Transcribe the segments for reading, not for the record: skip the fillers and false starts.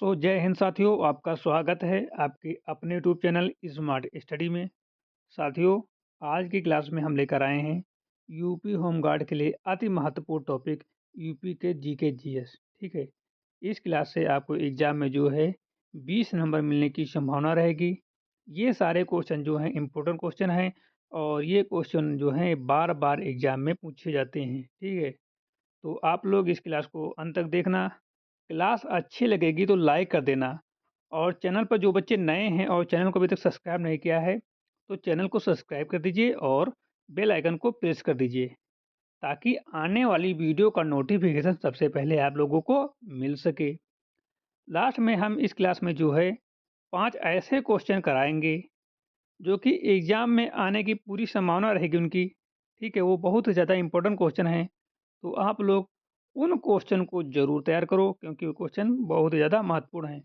जय हिंद साथियों, आपका स्वागत है आपके अपने यूट्यूब चैनल स्मार्ट स्टडी में। साथियों, आज की क्लास में हम लेकर आए हैं यूपी होम गार्ड के लिए अति महत्वपूर्ण टॉपिक यूपी के जीके जीएस। ठीक है, इस क्लास से आपको एग्जाम में जो है 20 नंबर मिलने की संभावना रहेगी। ये सारे क्वेश्चन जो हैं इम्पोर्टेंट क्वेश्चन हैं और ये क्वेश्चन जो हैं बार बार एग्जाम में पूछे जाते हैं। ठीक है, तो आप लोग इस क्लास को अंत तक देखना। क्लास अच्छी लगेगी तो लाइक कर देना और चैनल पर जो बच्चे नए हैं और चैनल को अभी तक सब्सक्राइब नहीं किया है तो चैनल को सब्सक्राइब कर दीजिए और बेल आइकन को प्रेस कर दीजिए ताकि आने वाली वीडियो का नोटिफिकेशन सबसे पहले आप लोगों को मिल सके। लास्ट में हम इस क्लास में जो है 5 ऐसे क्वेश्चन कराएंगे जो कि एग्ज़ाम में आने की पूरी संभावना रहेगी उनकी। ठीक है, वो बहुत ज़्यादा इंपॉर्टेंट क्वेश्चन हैं, तो आप लोग उन क्वेश्चन को ज़रूर तैयार करो क्योंकि वो क्वेश्चन बहुत ज़्यादा महत्वपूर्ण हैं।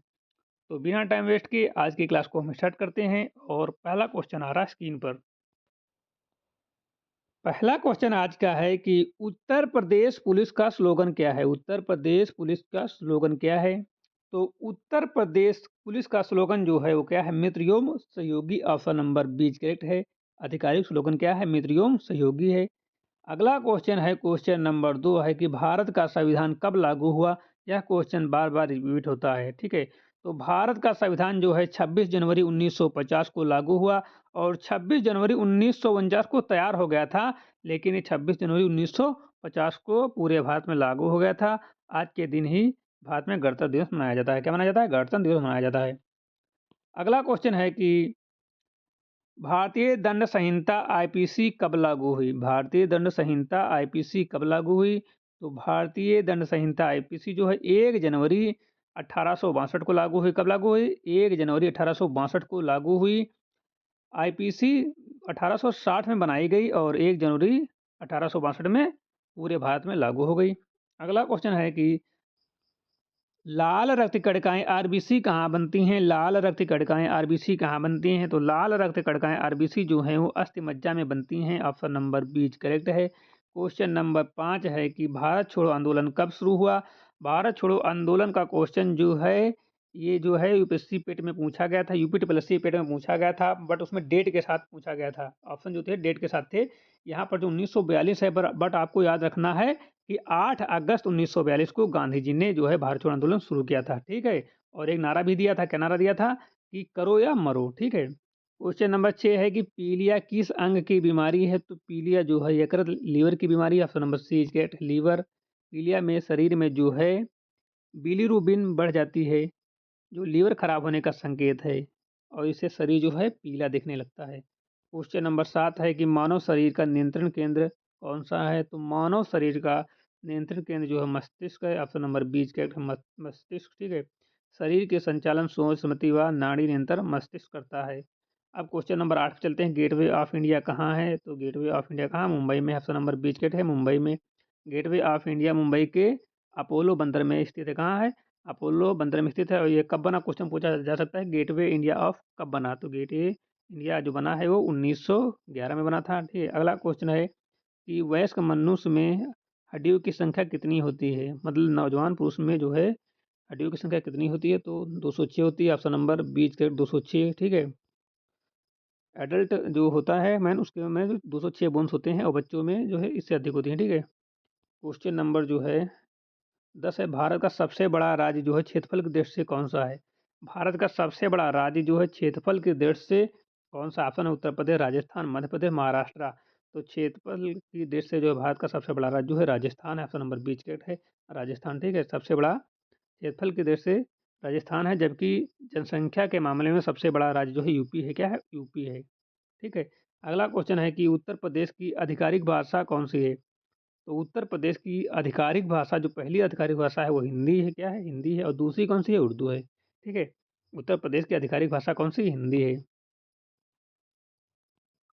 तो बिना टाइम वेस्ट किए आज की क्लास को हम स्टार्ट करते हैं और पहला क्वेश्चन आ रहा है स्क्रीन पर। पहला क्वेश्चन आज का है कि उत्तर प्रदेश पुलिस का स्लोगन क्या है? उत्तर प्रदेश पुलिस का स्लोगन क्या है? तो उत्तर प्रदेश पुलिस का स्लोगन जो है वो क्या है? मित्रयोम सहयोगी। ऑप्शन नंबर बी करेक्ट है। आधिकारिक स्लोगन क्या है? मित्रयोम सहयोगी है। अगला क्वेश्चन है, क्वेश्चन नंबर 2 है कि भारत का संविधान कब लागू हुआ? यह क्वेश्चन बार बार रिपीट होता है। ठीक है, तो भारत का संविधान जो है 26 जनवरी 1950 को लागू हुआ और 26 जनवरी 1949 को तैयार हो गया था, लेकिन ये 26 जनवरी 1950 को पूरे भारत में लागू हो गया था। आज के दिन ही भारत में गणतंत्र दिवस मनाया जाता है। क्या मनाया जाता है? गणतंत्र दिवस मनाया जाता है। अगला क्वेश्चन है कि भारतीय दंड संहिता आईपीसी कब लागू हुई? भारतीय दंड संहिता आईपीसी कब लागू हुई? तो भारतीय दंड संहिता आईपीसी जो है 1 जनवरी 1862 को लागू हुई। कब लागू हुई? 1 जनवरी 1862 को लागू हुई। आईपीसी 1860 में बनाई गई और 1 जनवरी 1862 में पूरे भारत में लागू हो गई। अगला क्वेश्चन है कि लाल रक्त कणिकाएँ आरबीसी कहाँ बनती हैं? लाल रक्त कणिकाएँ आरबीसी कहाँ बनती हैं? तो लाल रक्त कणिकाएँ आरबीसी जो हैं वो अस्थि मज्जा में बनती हैं। ऑप्शन नंबर बी करेक्ट है। क्वेश्चन नंबर 5 है कि भारत छोड़ो आंदोलन कब शुरू हुआ? भारत छोड़ो आंदोलन का क्वेश्चन जो है ये जो है यूपीएससी पेट में पूछा गया था, यूपी ट्रिपल एससी पेट में पूछा गया था, बट उसमें डेट के साथ पूछा गया था। ऑप्शन जो थे डेट के साथ थे। यहाँ पर जो 1942 है बट आपको याद रखना है कि 8 अगस्त 1942 को गांधी जी ने जो है भारत छोड़ो आंदोलन शुरू किया था। ठीक है, और एक नारा भी दिया था। क्या नारा दिया था? कि करो या मरो। ठीक है, क्वेश्चन नंबर 6 है कि पीलिया किस अंग की बीमारी है? तो पीलिया जो है यकृत लीवर की बीमारी है। Option number C is correct, liver. पीलिया में शरीर में जो है बिलीरुबिन बढ़ जाती है जो लीवर खराब होने का संकेत है और इससे शरीर जो है पीला दिखने लगता है। क्वेश्चन नंबर 7 है कि मानव शरीर का नियंत्रण केंद्र कौन सा है? तो मानव शरीर का नियंत्रण केंद्र जो है मस्तिष्क है। ऑप्शन नंबर बी करेक्ट है, मस्तिष्क। ठीक है, शरीर के संचालन सोच स्मृति व नाड़ी नियंत्रण मस्तिष्क करता है। अब क्वेश्चन नंबर 8 पे चलते हैं। गेटवे ऑफ इंडिया कहाँ है? तो गेटवे ऑफ इंडिया कहाँ? मुंबई में। ऑप्शन नंबर बी करेक्ट है, मुंबई में। गेटवे ऑफ इंडिया मुंबई के अपोलो बंदर में स्थित है। कहाँ है? अपोलो बंदर में स्थित है। और ये कब बना? क्वेश्चन पूछा जा सकता है, गेटवे इंडिया ऑफ कब बना? तो गेटवे इंडिया जो बना है वो 1911 में बना था। ठीक है, अगला क्वेश्चन है कि वयस्क मनुष्य में हड्डियों की संख्या कितनी होती है? मतलब नौजवान पुरुष में जो है हड्डियों की संख्या कितनी होती है? तो 206 होती है। Option number B correct, 206। ठीक है, एडल्ट जो होता है मैन उसके में 206 बोन्स होते हैं और बच्चों में जो है इससे अधिक होती हैं। ठीक है, क्वेश्चन नंबर जो है 10 है, भारत का सबसे बड़ा राज्य जो है क्षेत्रफल की दृष्टि से कौन सा है? भारत का सबसे बड़ा राज्य जो है क्षेत्रफल की दृष्टि से कौन सा? ऑप्शन है उत्तर प्रदेश, राजस्थान, मध्य प्रदेश, महाराष्ट्र। तो क्षेत्रफल की दृष्टि से जो है भारत का सबसे बड़ा राज्य जो है राजस्थान है। ऑप्शन नंबर बी करेक्ट है, राजस्थान। ठीक है, सबसे बड़ा क्षेत्रफल की दृष्टि से राजस्थान है, जबकि जनसंख्या के मामले में सबसे बड़ा राज्य जो है यूपी है। क्या है? यूपी है। ठीक है, अगला क्वेश्चन है कि उत्तर प्रदेश की आधिकारिक भाषा कौन सी है? तो उत्तर प्रदेश की आधिकारिक भाषा जो पहली आधिकारिक भाषा है वो हिंदी है। क्या है? हिंदी है। और दूसरी कौन सी है? उर्दू है। ठीक है, उत्तर प्रदेश की आधिकारिक भाषा कौन सी? हिंदी है।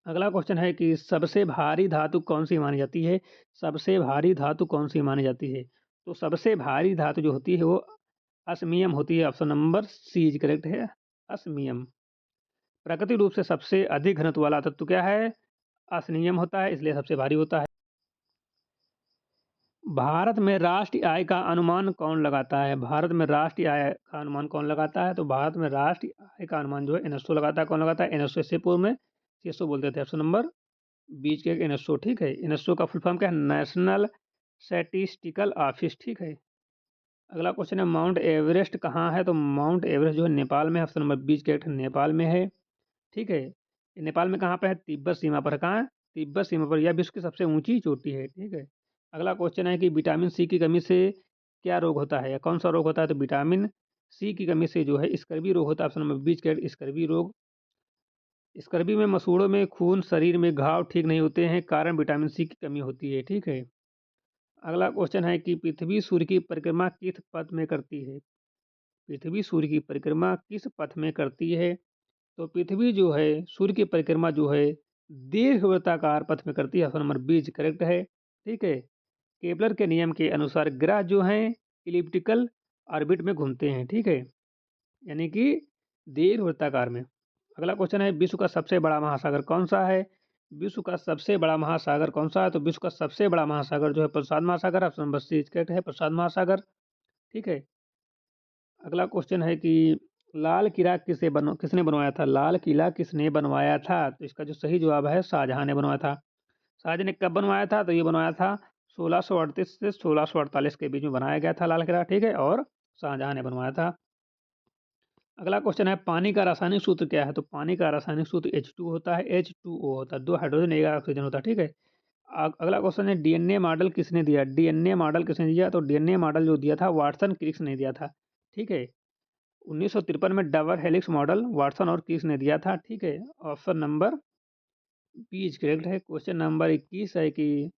अगला क्वेश्चन है कि सबसे भारी धातु कौन सी मानी जाती है? सबसे भारी धातु कौन सी मानी जाती है? तो सबसे भारी धातु जो होती है वो अस्मियम होती है। Option number C is correct है, अस्मियम। प्राकृतिक रूप से सबसे अधिक घनत्व वाला तत्व क्या है? असनियम होता है, इसलिए सबसे भारी होता है। भारत में राष्ट्रीय आय का अनुमान कौन लगाता है? भारत में राष्ट्रीय आय का अनुमान कौन लगाता है? तो भारत में राष्ट्रीय आय का अनुमान जो है एनएसओ लगाता है। कौन लगाता है? एनएसओ इससे पूर्व में सीएसओ बोलते थे। ऑप्शन नंबर बीच के एनएसओ, ठीक है। एनएसओ का फुल फॉर्म क्या है? नेशनल स्टैटिस्टिकल ऑफिस, ठीक है। अगला क्वेश्चन है माउंट एवरेस्ट कहाँ है? तो माउंट एवरेस्ट जो है नेपाल में है। ऑप्शन नंबर बीच करेक्ट है, नेपाल में है, ठीक है। ये नेपाल में कहाँ पे है? तिब्बत सीमा पर है। कहाँ है? तिब्बत सीमा पर। यह विश्व की सबसे ऊंची चोटी है, ठीक है। अगला क्वेश्चन है कि विटामिन सी की कमी से क्या रोग होता है या कौन सा रोग होता है? तो विटामिन सी की कमी से जो है स्कर्वी रोग होता है। ऑप्शन नंबर बीच करेक्ट, स्कर्वी रोग। स्कर्वी में मसूड़ों में खून, शरीर में घाव ठीक नहीं होते हैं, कारण विटामिन सी की कमी होती है, ठीक है। अगला क्वेश्चन है कि पृथ्वी सूर्य की परिक्रमा किस पथ में करती है? पृथ्वी सूर्य की परिक्रमा किस पथ में करती है? तो पृथ्वी जो है सूर्य की परिक्रमा जो है दीर्घवृत्ताकार पथ में करती है। ऑप्शन नंबर बीच करेक्ट है, ठीक है। केपलर के नियम के अनुसार ग्रह जो हैं इलिप्टिकल ऑर्बिट में घूमते हैं, ठीक है, यानी कि दीर्घवृत्ताकार में। अगला क्वेश्चन है विश्व का सबसे बड़ा महासागर कौन सा है? विश्व का सबसे बड़ा महासागर कौन सा है? तो विश्व का सबसे बड़ा महासागर जो है प्रशांत महासागर। ऑप्शन नंबर सी करेक्ट है, प्रशांत महासागर, ठीक है। अगला क्वेश्चन है कि लाल किला किसने बनवाया था? लाल किला किसने बनवाया था? तो इसका जो सही जवाब है शाहजहां ने बनवाया था। शाहजहां ने कब बनवाया था? तो ये बनवाया था 1638 से 1648 के बीच में बनाया गया था लाल किला, ठीक है, और शाहजहां ने बनवाया था। अगला क्वेश्चन है पानी का रासायनिक सूत्र क्या है? तो पानी का रासायनिक सूत्र H2 होता है, H2O होता है, 2 हाइड्रोजन एक ऑक्सीजन होता है, ठीक है। अगला क्वेश्चन है डीएनए मॉडल किसने दिया? डीएनए मॉडल किसने दिया? तो डीएनए मॉडल जो दिया था वाटसन क्रिक्स ने दिया था, ठीक है। 1953 में डबल हेलिक्स मॉडल वाटसन और क्रिक्स ने दिया था, ठीक है। Option number B is correct है। क्वेश्चन नंबर 21 है कि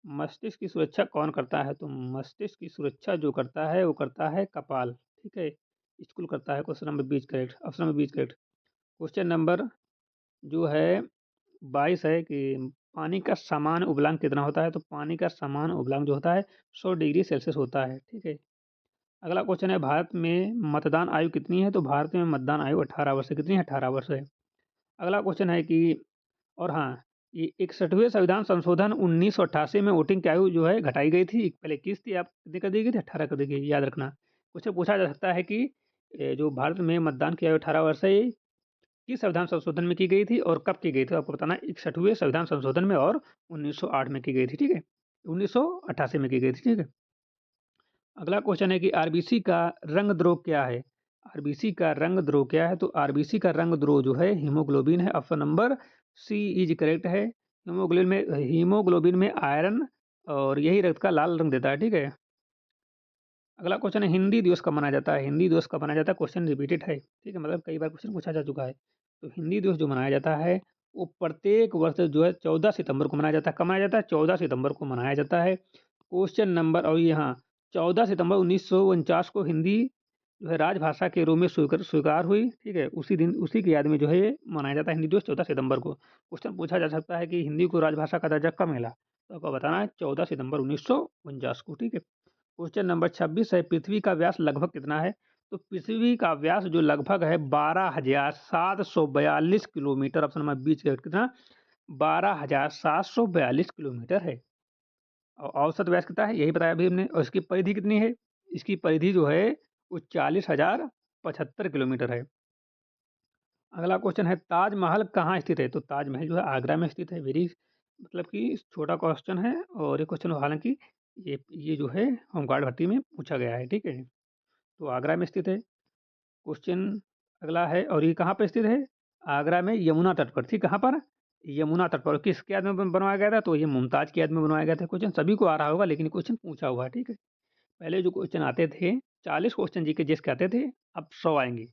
मस्तिष्क की सुरक्षा कौन करता है? तो मस्तिष्क की सुरक्षा जो करता है वो करता है कपाल, ठीक है, स्कूल करता है। क्वेश्चन नंबर बीच करेक्ट, ऑप्शन नंबर बीच करेक्ट। क्वेश्चन नंबर जो है 22 है कि पानी का सामान्य उबलांक कितना होता है? तो पानी का सामान्य उबलांक जो होता है 100 डिग्री सेल्सियस होता है, ठीक है। अगला क्वेश्चन है भारत में मतदान आयु कितनी है? तो भारत में मतदान आयु 18 वर्ष है। कितनी है? 18 वर्ष है। अगला क्वेश्चन है कि और हाँ, ये 61वें संविधान संशोधन 1988 में वोटिंग की आयु जो है घटाई गई थी। पहले 21 थी, अब कितनी कर दी गई थी? 18 कर दी गई, याद रखना। क्वेश्चन पूछा जा सकता है कि जो भारत में मतदान की आयु 18 वर्ष है, ये किस संविधान संशोधन में की गई थी और कब की गई थी? आपको बताना है। 61वें संविधान संशोधन में और 1908 में की गई थी, ठीक है। 1988 में की गई थी, ठीक है। अगला क्वेश्चन है कि आरबीसी का रंग द्रव क्या है? आरबीसी का रंग द्रव क्या है? तो आरबीसी का रंग द्रव जो है हीमोग्लोबिन है। Option number C is correct है। हीमोग्लोबिन में आयरन और यही रक्त का लाल रंग देता है, ठीक है। अगला क्वेश्चन है हिंदी दिवस कब मनाया जाता है? हिंदी दिवस कब मनाया जाता है? क्वेश्चन रिपीटेड है, ठीक है, मतलब कई बार क्वेश्चन पूछा जा चुका है। तो हिंदी दिवस जो मनाया जाता है वो प्रत्येक वर्ष जो है 14 सितंबर को मनाया जाता है। कब मनाया जाता है? 14 सितंबर को मनाया जाता है। क्वेश्चन नंबर और यहाँ 14 सितंबर 1949 को हिंदी जो है राजभाषा के रूप में स्वीकार हुई, ठीक है। उसी दिन उसी की याद में जो है ये मनाया जाता है हिंदी दिवस 14 सितंबर को। क्वेश्चन पूछा जा सकता है कि हिंदी को राजभाषा का दर्जा कब मिला? तो आपको बताना है 14 सितंबर 1949 को, ठीक है। क्वेश्चन नंबर 26 है पृथ्वी का व्यास लगभग कितना है? तो पृथ्वी का व्यास जो लगभग है 12,742 किलोमीटर। ऑप्शन नंबर बीच कितना? 12,742 किलोमीटर है। और औसत व्यास कितना है? यही बताया अभी हमने। और इसकी परिधि कितनी है? इसकी परिधि जो है वो 40,075 किलोमीटर है। अगला क्वेश्चन है ताजमहल कहाँ स्थित है? तो ताजमहल जो है आगरा में स्थित है। वेरी मतलब कि छोटा क्वेश्चन है और ये क्वेश्चन हालांकि ये जो है होमगार्ड भर्ती में पूछा गया है, ठीक है। तो आगरा में स्थित है। क्वेश्चन अगला है और ये कहाँ पर स्थित है? आगरा में यमुना तट पर, ठीक। कहाँ पर? यमुना तट पर। किसके याद में बनवाया गया था? तो ये मुमताज की याद में बनवाया गया था। क्वेश्चन सभी को आ रहा होगा लेकिन क्वेश्चन पूछा हुआ है, ठीक है। पहले जो क्वेश्चन आते थे 40 क्वेश्चन जीके जिसके आते थे, अब 100 आएंगे।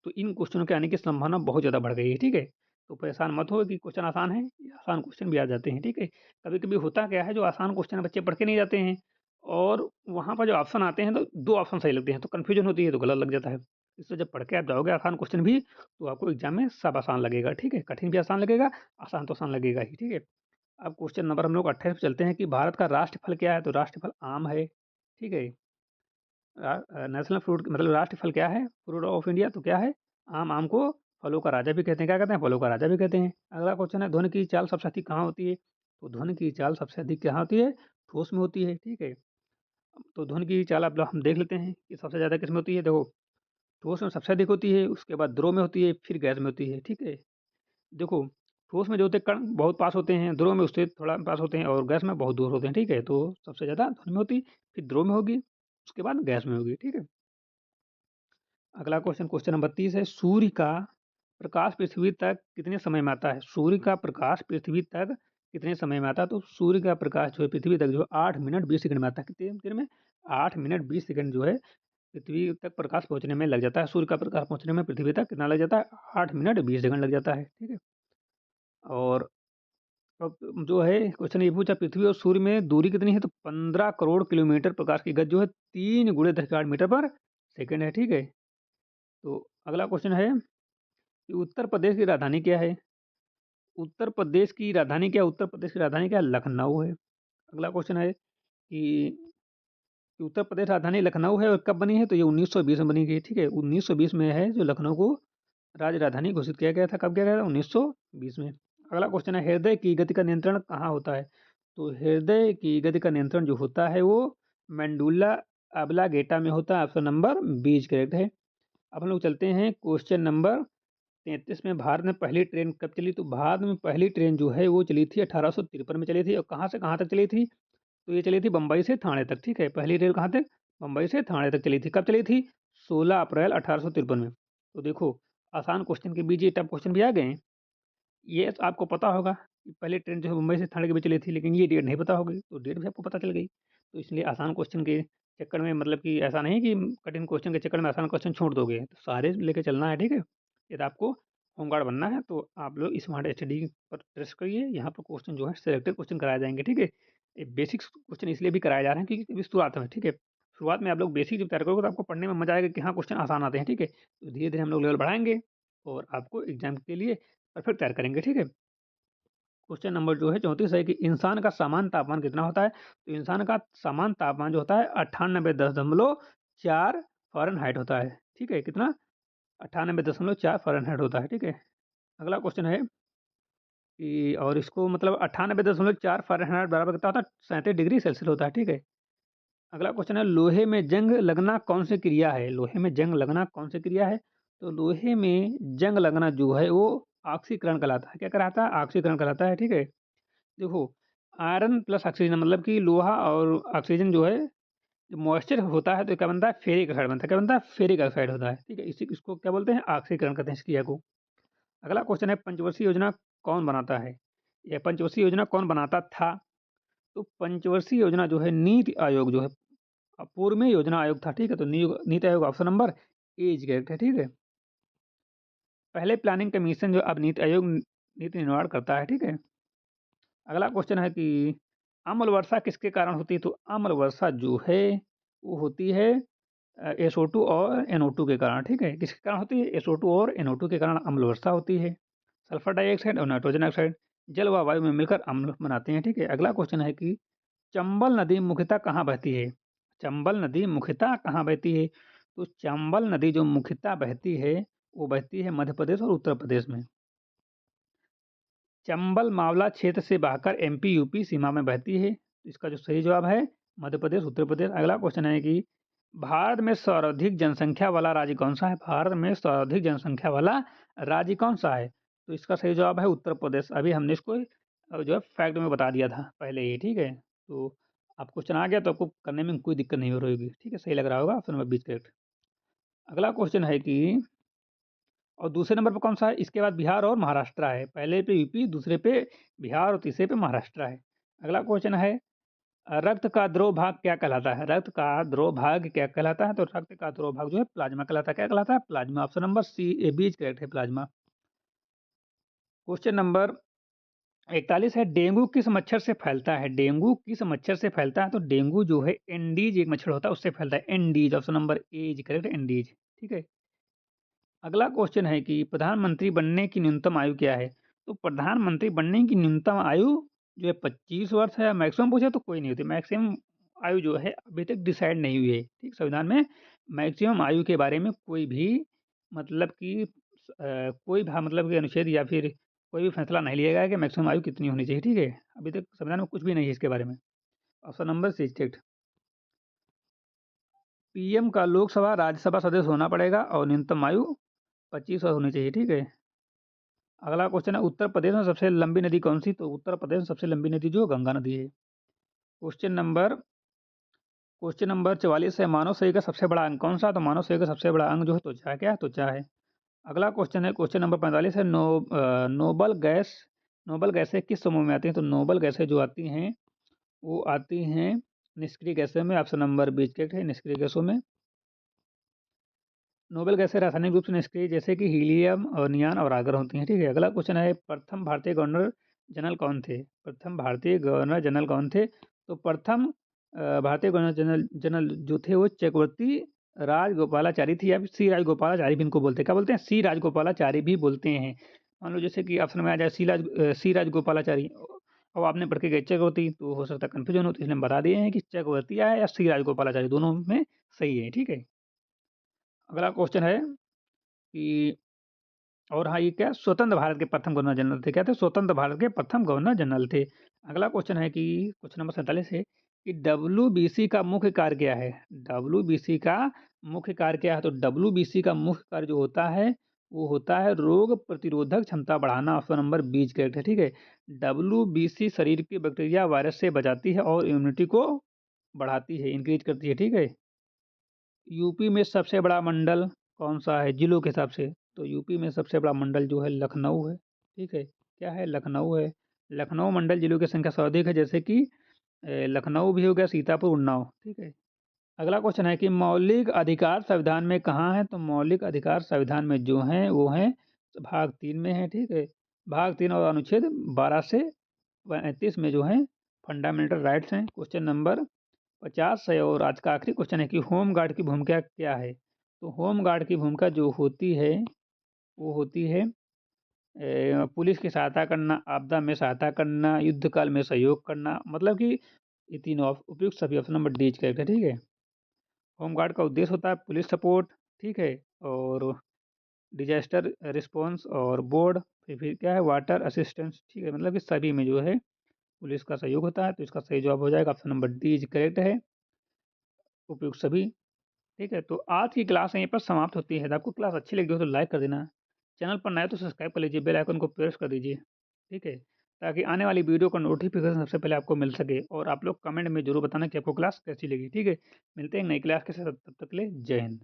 तो इन क्वेश्चनों के आने की संभावना बहुत ज़्यादा बढ़ गई है, ठीक है। तो परेशान मत हो कि क्वेश्चन आसान है, ये आसान क्वेश्चन भी आ जाते हैं, ठीक है। कभी कभी होता क्या है जो आसान क्वेश्चन बच्चे पढ़ के नहीं जाते हैं और वहाँ पर जो ऑप्शन आते हैं तो 2 ऑप्शन सही लगते हैं तो कन्फ्यूजन होती है, तो गलत लग जाता है। इससे जब पढ़ के आप जाओगे आसान क्वेश्चन भी तो आपको एग्जाम में सब आसान लगेगा, ठीक है। कठिन भी आसान लगेगा, आसान तो आसान लगेगा ही, ठीक है। अब क्वेश्चन नंबर हम लोग 28 पे चलते हैं कि भारत का राष्ट्रफल क्या है? तो राष्ट्रफल आम है, ठीक है। नेशनल फ्रूट मतलब राष्ट्रीय फल क्या है? फ्रूट ऑफ इंडिया तो क्या है? आम। आम को फलों का राजा भी कहते हैं। क्या कहते हैं? फलों का राजा भी कहते हैं। अगला क्वेश्चन है ध्वनि की चाल सबसे अधिक कहाँ होती है? तो ध्वनि की चाल सबसे अधिक कहाँ होती है? ठोस में होती है, ठीक है? तो ध्वनि की चाल आप हम देख लेते हैं कि सबसे ज़्यादा किसमें होती है, देखो ठोस में सबसे अधिक होती है, उसके बाद द्रव में होती है, फिर गैस में होती है, ठीक है? देखो, ठोस में जो होते हैं कण बहुत पास होते हैं, ध्रुव में उससे थोड़ा पास होते हैं और गैस में बहुत दूर होते हैं, ठीक है? तो सबसे ज़्यादा ध्वनि में होती, फिर ध्रुव में होगी, उसके बाद गैस में होगी, ठीक है? अगला क्वेश्चन, क्वेश्चन नंबर 30 है, सूर्य का प्रकाश पृथ्वी तक कितने समय में आता है? सूर्य का प्रकाश पृथ्वी तक कितने समय में आता है? तो सूर्य का प्रकाश जो है पृथ्वी तक जो है 8 मिनट 20 सेकंड में आता है। कितनी देर में? 8 मिनट 20 सेकंड जो है पृथ्वी तक प्रकाश पहुँचने में लग जाता है। सूर्य का प्रकाश पहुँचने में पृथ्वी तक कितना लग जाता है? 8 मिनट 20 सेकंड लग जाता है, ठीक है? और अब जो है क्वेश्चन ये पूछा, पृथ्वी और सूर्य में दूरी कितनी है? तो 15 करोड़ किलोमीटर, प्रकाश की गति जो है 3 गुणे 10 मीटर पर सेकंड है, ठीक है? तो अगला क्वेश्चन है कि उत्तर प्रदेश की राजधानी क्या है? उत्तर प्रदेश की राजधानी क्या है? उत्तर प्रदेश की राजधानी क्या है? लखनऊ है। अगला क्वेश्चन है कि उत्तर प्रदेश राजधानी लखनऊ है और कब बनी है? तो ये 1920 में बनी गई, ठीक है? 1920 में है जो लखनऊ को राज्य राजधानी घोषित किया गया था। कब किया गया था? 1920 में। अगला क्वेश्चन है, हृदय की गति का नियंत्रण कहाँ होता है? तो हृदय की गति का नियंत्रण जो होता है वो मेंडुला अब्लागेटा में होता है। Option number B is correct है। अब हम लोग चलते हैं क्वेश्चन नंबर 33 में, भारत में पहली ट्रेन कब चली? तो भारत में पहली ट्रेन जो है वो चली थी 1853 में चली थी, और कहाँ से कहाँ तक चली थी? तो ये चली थी बम्बई से थाने तक, ठीक है? पहली रेल कहाँ तक? बम्बई से थाने तक चली थी। कब चली थी? 16 अप्रैल 1853 में। तो देखो, आसान क्वेश्चन के बीच ये टफ क्वेश्चन भी आ गए हैं। ये तो आपको पता होगा कि पहली ट्रेन जो है मुंबई से थाने के बीच चली थी, लेकिन ये डेट नहीं पता होगी, तो डेट भी आपको पता चल गई। तो इसलिए आसान क्वेश्चन के चक्कर में, मतलब कि ऐसा नहीं कि कठिन क्वेश्चन के चक्कर में आसान क्वेश्चन छोड़ दोगे, तो सारे लेके चलना है, ठीक है? यदि आपको होमगार्ड बनना है तो आप लोग स्मार्ट एचडी पर ट्रस्ट करिए। यहाँ पर क्वेश्चन जो है सिलेक्टेड क्वेश्चन कराए जाएंगे, ठीक है? ये बेसिक्स क्वेश्चन इसलिए भी कराए जा रहे हैं क्योंकि अभी शुरुआत में, ठीक है? शुरुआत में आप लोग बेसिक जब तैयार करोगे तो आपको पढ़ने में मजा आएगा कि हाँ क्वेश्चन आसान आते हैं, ठीक है? तो धीरे धीरे हम लोग लेवल बढ़ाएंगे और आपको एग्जाम के लिए परफेक्ट तैयार करेंगे, ठीक है? क्वेश्चन नंबर जो है 34 है कि इंसान का सामान्य तापमान कितना होता है? तो इंसान का सामान्य तापमान जो होता है 98.4 फ़ारेनहाइट होता है, ठीक है? कितना? 98.4 फ़ारेनहाइट होता है, ठीक है? अगला क्वेश्चन है कि, और इसको मतलब 98.4 फ़ारेनहाइट बराबर कितना होता है? 37 डिग्री सेल्सियस होता है, ठीक है? अगला क्वेश्चन है, लोहे में जंग लगना कौन सी क्रिया है? लोहे में जंग लगना कौन सी क्रिया है? तो लोहे में जंग लगना जो है वो ऑक्सीकरण कहलाता है। क्या कहलाता है? ऑक्सीकरण कहलाता है, ठीक है? देखो, आयरन प्लस ऑक्सीजन मतलब कि लोहा और ऑक्सीजन जो है, जब मॉइस्चर होता है तो क्या बनता है? फेरिक ऑक्साइड बनता है। क्या बनता है? फेरिक ऑक्साइड होता है, ठीक है? इसको क्या बोलते हैं? ऑक्सीकरण कहते हैं इस क्रिया को। अगला क्वेश्चन है, पंचवर्षीय योजना कौन बनाता है? यह पंचवर्षीय योजना कौन बनाता था? तो पंचवर्षीय योजना जो है नीति आयोग जो है, पूर्व में योजना आयोग था, ठीक है? तो NITI Aayog option number A is correct है, ठीक है? पहले प्लानिंग कमीशन जो अब नीति आयोग नीति निर्माण करता है, ठीक है? अगला क्वेश्चन है कि अम्ल वर्षा किसके कारण होती है? तो अम्ल वर्षा जो है वो होती है SO2 और NO2 के कारण, ठीक है? किसके कारण होती है? SO2 और NO2 के कारण अम्ल वर्षा होती है। सल्फर डाइऑक्साइड और नाइट्रोजन ऑक्साइड जल व वायु में मिलकर अम्ल बनाते हैं, ठीक है? अगला क्वेश्चन है कि चंबल नदी मुख्यतः कहाँ बहती है? चंबल नदी मुख्यतः कहाँ बहती है? तो चंबल नदी जो मुख्यतः बहती है वो बहती है मध्य प्रदेश और उत्तर प्रदेश में। चंबल मावला क्षेत्र से बहकर MP-UP सीमा में बहती है। तो इसका जो सही जवाब है मध्य प्रदेश, उत्तर प्रदेश। अगला क्वेश्चन है कि भारत में सर्वाधिक जनसंख्या वाला राज्य कौन सा है? भारत में सर्वाधिक जनसंख्या वाला राज्य कौन सा है? तो इसका सही जवाब है उत्तर प्रदेश। अभी हमने इसको जो है फैक्ट में बता दिया था पहले ही, ठीक है? तो आप क्वेश्चन आ गया तो आपको करने में कोई दिक्कत नहीं हो रही होगी, ठीक है? सही लग रहा होगा, ऑप्शन नंबर 20 करेक्ट। अगला क्वेश्चन है कि, और दूसरे नंबर पर कौन सा है? इसके बाद बिहार और महाराष्ट्र है। पहले पे यूपी, दूसरे पे बिहार और तीसरे पे महाराष्ट्र है। अगला क्वेश्चन है, रक्त का द्रव भाग क्या कहलाता है? रक्त का द्रव भाग क्या कहलाता है? तो रक्त का द्रव भाग जो है प्लाज्मा कहलाता है। क्या कहलाता है? Plasma. Option number C A B is correct है, प्लाज्मा। क्वेश्चन नंबर 41 है, डेंगू किस मच्छर से फैलता है? डेंगू किस मच्छर से फैलता है? तो डेंगू जो है एंडीज एक मच्छर होता है उससे फैलता है, Andes. Option number A is correct, Andes, ठीक है? अगला क्वेश्चन है कि प्रधानमंत्री बनने की न्यूनतम आयु क्या है? तो प्रधानमंत्री बनने की न्यूनतम आयु जो है 25 वर्ष है। मैक्सिमम पूछे तो कोई नहीं होती, मैक्सिमम आयु जो है अभी तक डिसाइड नहीं हुई है, ठीक? संविधान में मैक्सिमम आयु के बारे में कोई भी मतलब कि कोई भी मतलब कि अनुच्छेद या फिर कोई भी फैसला नहीं लिया गया है कि मैक्सिमम आयु कितनी होनी चाहिए, ठीक है? अभी तक संविधान में कुछ भी नहीं है इसके बारे में। Option number C correct. PM का लोकसभा राज्यसभा सदस्य होना पड़ेगा और न्यूनतम आयु 25 वर्ष होनी चाहिए, ठीक है। अगला क्वेश्चन है उत्तर प्रदेश में सबसे लंबी नदी कौन सी? तो उत्तर प्रदेश में सबसे लंबी नदी जो गंगा नदी है। क्वेश्चन नंबर 44 है मानव शरीर का सबसे बड़ा अंग कौन सा? तो मानव शरीर का सबसे बड़ा अंग जो है त्वचा, क्या है? त्वचा है। अगला क्वेश्चन है क्वेश्चन नंबर 45 है नोबल गैसें किस समूह में आती हैं? तो नोबल गैसें जो आती हैं वो आती हैं निष्क्रिय गैसों में। ऑप्शन नंबर बी करेक्ट है, निष्क्रिय गैसों में। नोबेल गैसें रासायनिक रूप से निष्क्रिय जैसे कि हीलियम और नियान और आर्गन होती हैं, ठीक है। अगला क्वेश्चन है प्रथम भारतीय गवर्नर जनरल कौन थे? प्रथम भारतीय गवर्नर जनरल कौन थे? तो प्रथम भारतीय गवर्नर जनरल जनरल जो थे वो चक्रवर्ती राजगोपालाचारी थी, या फिर सी राजगोपालाचारी भी इनको बोलते हैं। क्या बोलते हैं? सी राजगोपालाचारी भी बोलते हैं। मान लो जैसे कि ऑप्शन में आ जाए सी राजगोपालाचारी, और आपने पढ़ के गए चक्रवर्ती, तो हो सकता है कन्फ्यूजन हो, तो इसलिए हम बता दिए हैं कि चक्रवर्ती है या सी राजगोपालाचारी, दोनों में सही है, ठीक है। अगला क्वेश्चन है कि और हाँ, ये क्या स्वतंत्र भारत के प्रथम गवर्नर जनरल थे? क्या थे? स्वतंत्र भारत के प्रथम गवर्नर जनरल थे। अगला क्वेश्चन है कि क्वेश्चन नंबर 47 है कि डब्ल्यूबीसी का मुख्य कार्य क्या है? डब्ल्यूबीसी का मुख्य कार्य क्या है? तो डब्ल्यूबीसी का मुख्य कार्य जो होता है वो होता है रोग प्रतिरोधक क्षमता बढ़ाना। ऑप्शन नंबर बी करेक्ट है, ठीक है। डब्ल्यूबीसी शरीर के बैक्टीरिया वायरस से बचाती है और इम्यूनिटी को बढ़ाती है, इंक्रीज करती है, ठीक है। यूपी में सबसे बड़ा मंडल कौन सा है जिलों के हिसाब से? तो यूपी में सबसे बड़ा मंडल जो है लखनऊ है, ठीक है। क्या है? लखनऊ है। लखनऊ मंडल जिलों की संख्या सर्वाधिक है, जैसे कि लखनऊ भी हो गया, सीतापुर, उन्नाव, ठीक है। अगला क्वेश्चन है कि मौलिक अधिकार संविधान में कहाँ है? तो मौलिक अधिकार संविधान में जो हैं वो हैं भाग 3 में है, ठीक है। भाग 3 और अनुच्छेद 12 से 35 में जो है फंडामेंटल राइट्स हैं। क्वेश्चन नंबर 50 है और आज का आखिरी क्वेश्चन है कि होम गार्ड की भूमिका क्या है? तो होम गार्ड की भूमिका जो होती है वो होती है पुलिस की सहायता करना, आपदा में सहायता करना, युद्ध काल में सहयोग करना, मतलब कि ये तीनों उपयुक्त सभी। ऑप्शन नंबर डी करेक्ट है, ठीक है। होम गार्ड का उद्देश्य होता है पुलिस सपोर्ट, ठीक है, और डिजास्टर रिस्पॉन्स और बोर्ड, फिर क्या है वाटर असिस्टेंस, ठीक है। मतलब कि सभी में जो है पुलिस का सहयोग होता है, तो इसका सही जवाब हो जाएगा ऑप्शन नंबर डी करेक्ट है, उपयुक्त सभी। ठीक है, तो आज की क्लास यहीं पर समाप्त होती है। यदि आपको क्लास अच्छी लगी हो तो लाइक कर देना। चैनल पर नए हो तो सब्सक्राइब कर लीजिए, बेल आइकन को प्रेस कर दीजिए। ठीक है, ताकि आने वाली वीडियो का नोटिफिकेशन सबसे पहले आपको मिल सके। और आप लोग कमेंट में ज़रूर बताना कि आपको क्लास कैसी लगी। ठीक है, मिलते हैं नई क्लास के साथ, तब तक के लिए जय हिंद।